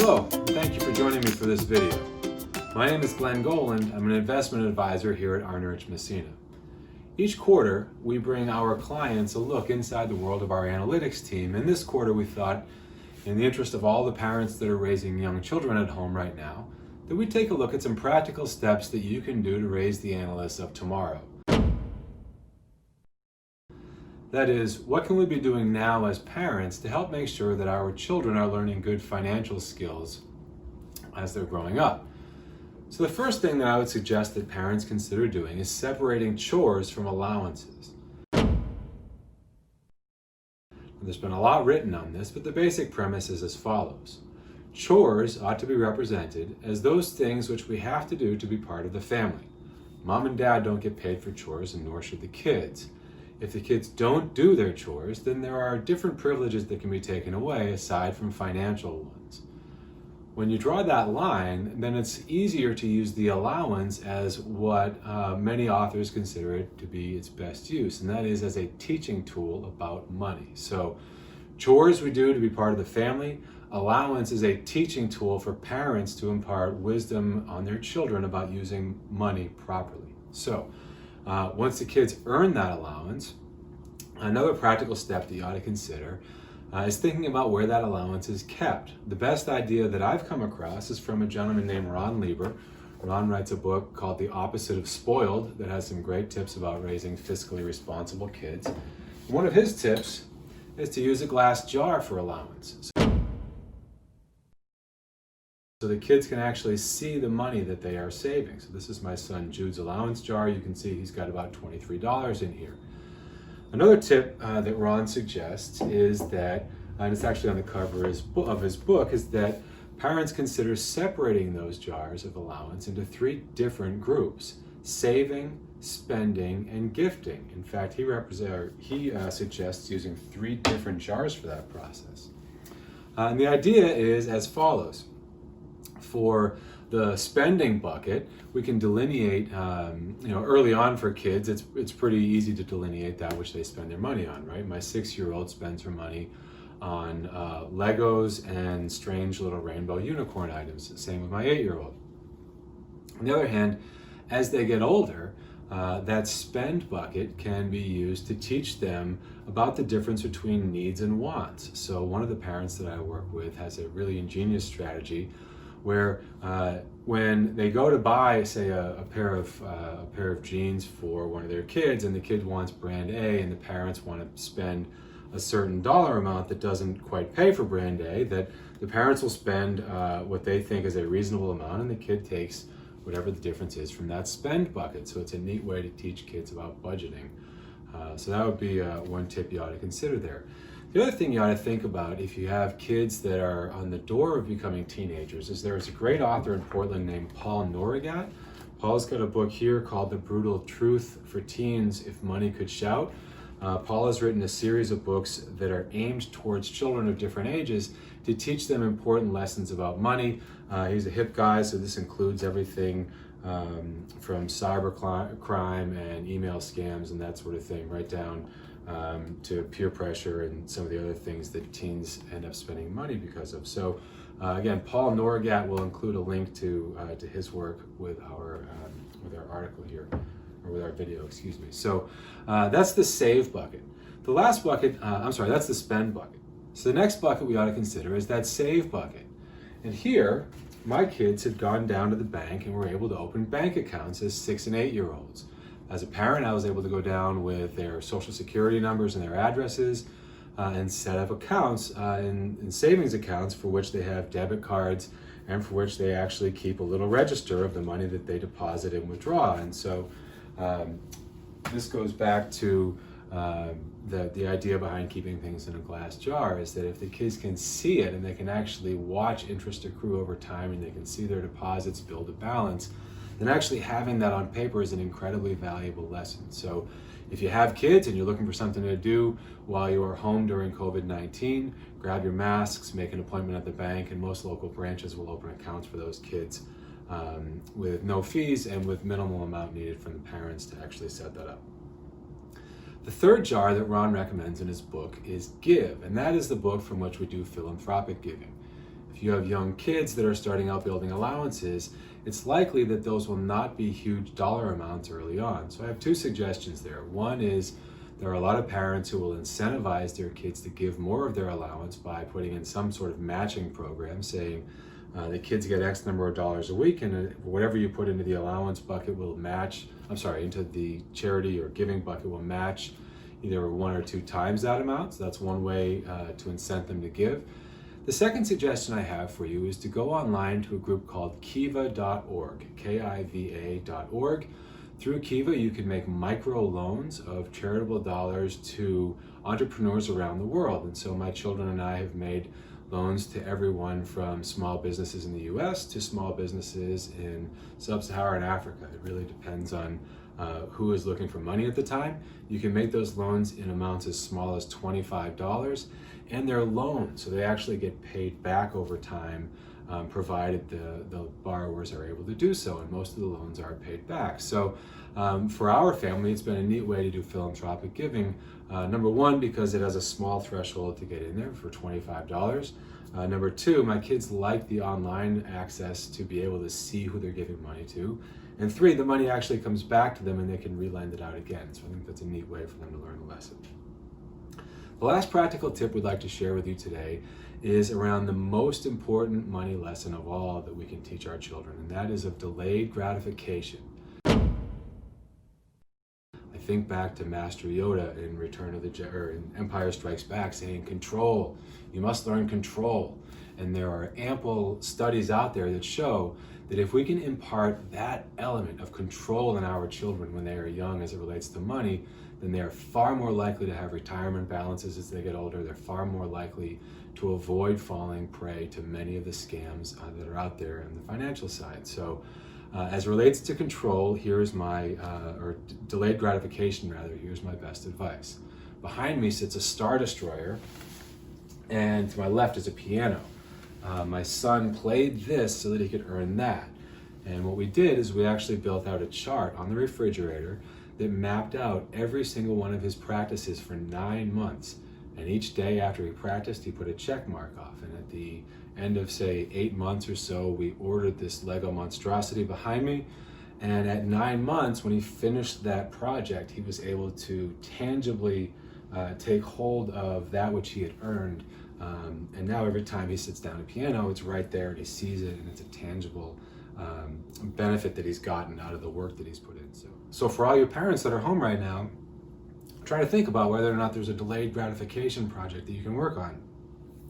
Hello, and thank you for joining me for this video. My name is Glen Goland. I'm an investment advisor here at Arnerich, Massena. Each quarter, we bring our clients a look inside the world of our analytics team. And this quarter, we thought, in the interest of all the parents that are raising young children at home right now, that we'd take a look at some practical steps that you can do to raise the analysts of tomorrow. That is, what can we be doing now as parents to help make sure that our children are learning good financial skills as they're growing up? So the first thing that I would suggest that parents consider doing is separating chores from allowances. There's been a lot written on this, but the basic premise is as follows. Chores ought to be represented as those things which we have to do to be part of the family. Mom and dad don't get paid for chores, and nor should the kids. If the kids don't do their chores, then there are different privileges that can be taken away aside from financial ones. When you draw that line, then it's easier to use the allowance as what many authors consider it to be its best use, and that is as a teaching tool about money. So chores we do to be part of the family. Allowance is a teaching tool for parents to impart wisdom on their children about using money properly. So once the kids earn that allowance, another practical step that you ought to consider is thinking about where that allowance is kept. The best idea that I've come across is from a gentleman named Ron Lieber. Ron writes a book called The Opposite of Spoiled that has some great tips about raising fiscally responsible kids. One of his tips is to use a glass jar for allowance, so the kids can actually see the money that they are saving. So this is my son Jude's allowance jar. You can see he's got about $23 in here. Another tip that Ron suggests is that, and it's actually on the cover of his book, is that parents consider separating those jars of allowance into 3 different groups: saving, spending, and gifting. In fact, he suggests using 3 different jars for that process. And the idea is as follows. For the spending bucket, we can delineate, early on for kids, it's pretty easy to delineate that which they spend their money on, right? My 6-year-old spends her money on Legos and strange little rainbow unicorn items. Same with my 8-year-old. On the other hand, as they get older, that spend bucket can be used to teach them about the difference between needs and wants. So one of the parents that I work with has a really ingenious strategy where when they go to buy, say, a pair of jeans for one of their kids, and the kid wants brand A, and the parents want to spend a certain dollar amount that doesn't quite pay for brand A, that the parents will spend what they think is a reasonable amount, and the kid takes whatever the difference is from that spend bucket. So it's a neat way to teach kids about budgeting. So that would be one tip you ought to consider there. The other thing you ought to think about if you have kids that are on the door of becoming teenagers is there's a great author in Portland named Paul Nourigat. Paul's got a book here called The Brutal Truth for Teens If Money Could Shout. Paul has written a series of books that are aimed towards children of different ages to teach them important lessons about money. He's a hip guy, so this includes everything from cyber crime and email scams and that sort of thing, right down to peer pressure and some of the other things that teens end up spending money because of. So again, Paul Nourigat will include a link to his work with our article here, or with our video, excuse me. So that's the save bucket. The last bucket, that's the spend bucket. So the next bucket we ought to consider is that save bucket. And here, my kids had gone down to the bank and were able to open bank accounts as 6 and 8-year-olds. As a parent, I was able to go down with their social security numbers and their addresses and set up accounts in savings accounts for which they have debit cards and for which they actually keep a little register of the money that they deposit and withdraw. And so this goes back to the idea behind keeping things in a glass jar, is that if the kids can see it and they can actually watch interest accrue over time and they can see their deposits build a balance, then actually having that on paper is an incredibly valuable lesson. So if you have kids and you're looking for something to do while you are home during COVID-19, grab your masks, make an appointment at the bank, and most local branches will open accounts for those kids with no fees and with minimal amount needed from the parents to actually set that up. The third jar that Ron recommends in his book is Give, and that is the book from which we do philanthropic giving. If you have young kids that are starting out building allowances, it's likely that those will not be huge dollar amounts early on. So I have two suggestions there. One is there are a lot of parents who will incentivize their kids to give more of their allowance by putting in some sort of matching program, saying the kids get X number of dollars a week, and whatever you put into the allowance bucket will match, into the charity or giving bucket will match either 1 or 2 times that amount. So that's one way to incent them to give. The second suggestion I have for you is to go online to a group called kiva.org, Kiva.org. Through Kiva, you can make micro loans of charitable dollars to entrepreneurs around the world. And so my children and I have made loans to everyone from small businesses in the US to small businesses in sub-Saharan Africa. It really depends on who is looking for money at the time. You can make those loans in amounts as small as $25, and they're loans, so they actually get paid back over time, provided the borrowers are able to do so, and most of the loans are paid back. So for our family, it's been a neat way to do philanthropic giving. Number one, because it has a small threshold to get in there for $25. Number two, my kids like the online access to be able to see who they're giving money to. And three, the money actually comes back to them and they can re-lend it out again. So I think that's a neat way for them to learn a lesson. The last practical tip we'd like to share with you today is around the most important money lesson of all that we can teach our children, and that is of delayed gratification. I think back to Master Yoda in in Empire Strikes Back, saying, "Control. You must learn control." And there are ample studies out there that show that if we can impart that element of control in our children when they are young as it relates to money, then they are far more likely to have retirement balances as they get older. They're far more likely to avoid falling prey to many of the scams that are out there on the financial side. So as it relates to control, here's my, or delayed gratification rather, here's my best advice. Behind me sits a Star Destroyer, and to my left is a piano. My son played this so that he could earn that. And what we did is we actually built out a chart on the refrigerator that mapped out every single one of his practices for 9 months. And each day after he practiced, he put a check mark off. And at the end of, say, 8 months or so, we ordered this Lego monstrosity behind me. And at 9 months, when he finished that project, he was able to tangibly take hold of that which he had earned. And now every time he sits down at piano, it's right there and he sees it, and it's a tangible benefit that he's gotten out of the work that he's put in. So for all you parents that are home right now, try to think about whether or not there's a delayed gratification project that you can work on.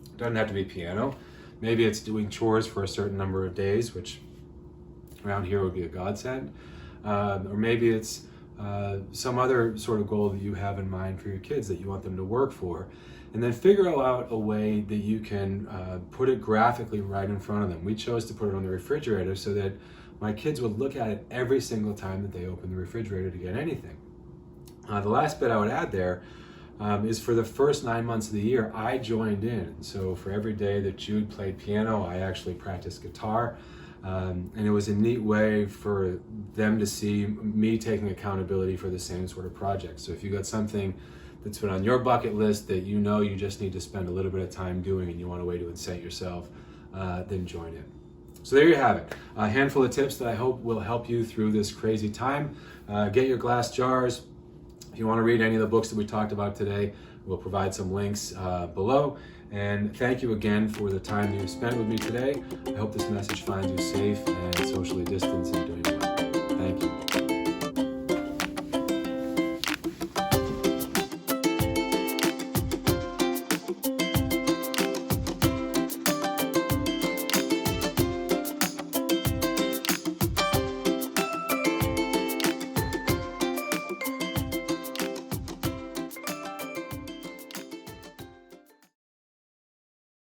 It doesn't have to be piano. Maybe it's doing chores for a certain number of days, which around here would be a godsend. Or maybe it's some other sort of goal that you have in mind for your kids that you want them to work for. And then figure out a way that you can put it graphically right in front of them. We chose to put it on the refrigerator so that my kids would look at it every single time that they open the refrigerator to get anything. The last bit I would add there is for the first 9 months of the year, I joined in. So for every day that Jude played piano, I actually practiced guitar. And it was a neat way for them to see me taking accountability for the same sort of project. So if you got something that's been on your bucket list that you know you just need to spend a little bit of time doing and you want a way to incent yourself, then join in. So there you have it. A handful of tips that I hope will help you through this crazy time. Get your glass jars. If you want to read any of the books that we talked about today, we'll provide some links below. And thank you again for the time that you spent with me today. I hope this message finds you safe and socially distanced and doing